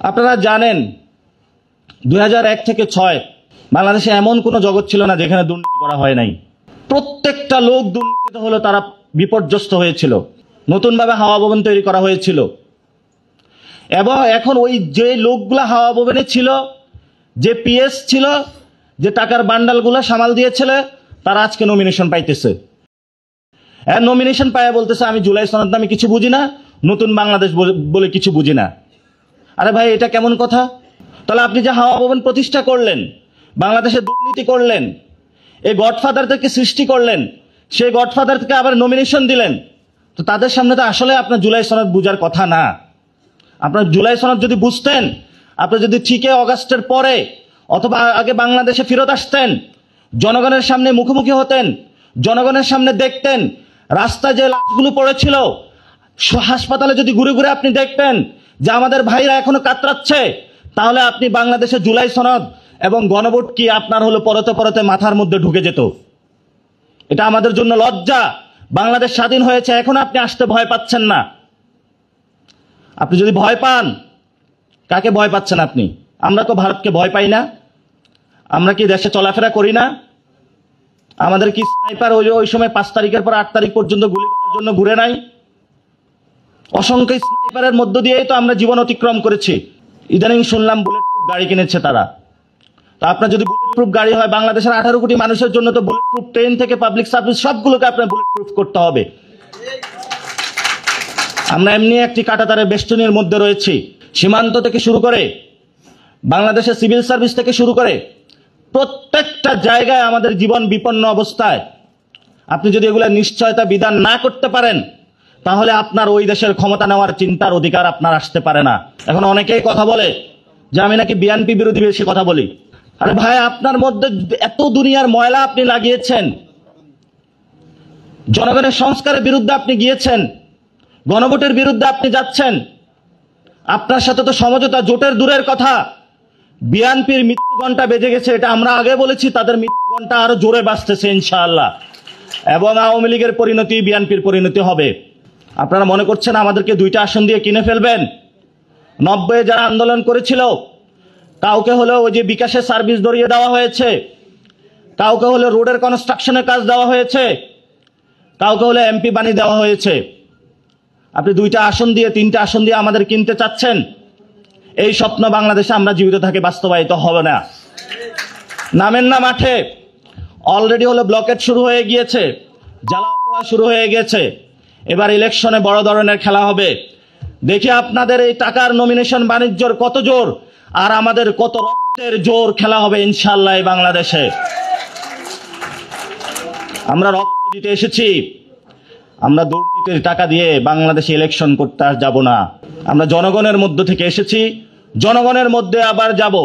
আপনারা জানেন 2001 থেকে 6 বাংলাদেশে এমন কোনো জগৎ ছিল না যেখানে দুর্নীতি করা হয় নাই। প্রত্যেকটা লোক দুর্নীতিতে হলো তারা বিপর্যস্ত হয়েছিল। নতুনভাবে হাওয়া ভবন তৈরি করা হয়েছিল এবং এখন ওই যে লোকগুলা হাওয়া ভবনে ছিল, যে পিএস ছিল, যে টাকার বান্ডালগুলা সামাল দিয়েছিল, তারা আজকে নমিনেশন পাইতেছে। নমিনেশন পায় বলতেছে আমি জুলাই সনদ নামে কিছু বুঝি না, নতুন বাংলাদেশ বলে কিছু বুঝি না। আরে ভাই, এটা কেমন কথা? তাহলে আপনি যে হাওয়া ভবন প্রতিষ্ঠা করলেন, বাংলাদেশে দুর্নীতি করলেন, এই গডফাদারদেরকে সৃষ্টি করলেন, সেই গডফাদারকে আবার নমিনেশন দিলেন, তো তাদের সামনে তো আসলে আপনার জুলাই সনদ বুঝার কথা না। আপনার জুলাই সনদ যদি বুঝতেন, আপনি যদি ঠিকই অগাস্টের পরে অথবা আগে বাংলাদেশে ফেরত আসতেন, জনগণের সামনে মুখোমুখি হতেন, জনগণের সামনে দেখতেন রাস্তায় যে লাশগুলো পড়েছিল, হাসপাতালে যদি ঘুরে ঘুরে আপনি দেখতেন যে আমাদের ভাইরা এখনো কাতরাচ্ছে, তাহলে আপনি বাংলাদেশে জুলাই সনদ এবং গণভোট কি আপনার হলো পরতে পরতে মাথার মধ্যে ঢুকে যেত। এটা আমাদের জন্য লজ্জা। বাংলাদেশ স্বাধীন হয়েছে, এখন আপনি আসতে ভয় পাচ্ছেন না। আপনি যদি ভয় পান, কাকে ভয় পাচ্ছেন আপনি? আমরা তো ভারতকে ভয় পাই না? আমরা কি দেশে চলাফেরা করি না? আমাদের কি স্নাইপার ওই সময় 5 তারিখের পর 8 তারিখ পর্যন্ত গুলি করার জন্য ঘুরে নাই? অসংখ্য স্নাইপারের মধ্য দিয়েই তো আমরা জীবন অতিক্রম করেছি। ইদানিং শুনলাম বুলেট প্রুফ গাড়ি কিনেছে তারা। তো আপনার যদি বুলেট প্রুফ গাড়ি হয়, বাংলাদেশের 18 কোটি মানুষের জন্য তো বুলেট প্রুফ ট্রেন থেকে পাবলিক সার্ভিস সবগুলোকে আপনার বুলেট প্রুফ করতে হবে। আমরা এমনি একটি কাঁটাতারের বেষ্টনীর মধ্যে রয়েছি। সীমান্ত থেকে শুরু করে বাংলাদেশের সিভিল সার্ভিস থেকে শুরু করে প্রত্যেকটা জায়গায় আমাদের জীবন বিপন্ন অবস্থায়। আপনি যদি এগুলা নিশ্চয়তা বিধান না করতে পারেন, তাহলে আপনার ওই দেশের ক্ষমতা নেওয়ার চিন্তার অধিকার আপনার আসতে পারে না। এখন অনেকেই কথা বলে যে আমি নাকি বিএনপি বিরোধী বেশি কথা বলি। আরে ভাই, আপনার মধ্যে এত দুনিয়ার ময়লা আপনি লাগিয়েছেন, জনগণের সংস্কারের বিরুদ্ধে আপনি গিয়েছেন, গণভোটের বিরুদ্ধে আপনি যাচ্ছেন। আপনার সাথে তো সমঝোতা জোটের দূরের কথা, বিএনপির মৃত্যু ঘণ্টা বেজে গেছে। এটা আমরা আগে বলেছি, তাদের মৃত্যু ঘণ্টা আরো জোরে বাজতেছে ইনশাআল্লাহ। এবং আওয়ামী লীগের পরিণতি বিএনপির পরিণতি হবে। আপনারা মনে করছেন আমাদেরকে 2টা আসন দিয়ে কিনে ফেলবেন? 90 যারা আন্দোলন করেছিল, কাউকে হলো ওই যে বিকাশের সার্ভিস ধরিয়ে দেওয়া হয়েছে, কাউকে হলো রোডের কনস্ট্রাকশনের কাজ দেওয়া হয়েছে, কাউকে হলো এমপি বানিয়ে দেওয়া হয়েছে। আপনি 2টা আসন দিয়ে 3টা আসন দিয়ে আমাদের কিনতে চাচ্ছেন? এই স্বপ্ন বাংলাদেশে আমরা জীবিত থাকি বাস্তবায়িত হবে না। নামেন না মাঠে। অলরেডি হলো ব্লকেট শুরু হয়ে গিয়েছে, জ্বালা পোড়া শুরু হয়ে গেছে। এবার ইলেকশনে বড় ধরনের খেলা হবে। দেখি আপনাদের এই টাকার নমিনেশন বাণিজ্যর কত জোর, আর আমাদের কত রক্তের জোর খেলা হবে ইনশাআল্লাহ এই বাংলাদেশে। আমরা রক্ত দিতে এসেছি, আমরা দুর্নীতির টাকা দিয়ে বাংলাদেশে ইলেকশন করতে আর যাব না। আমরা জনগণের মধ্য থেকে এসেছি, জনগণের মধ্যে আবার যাব।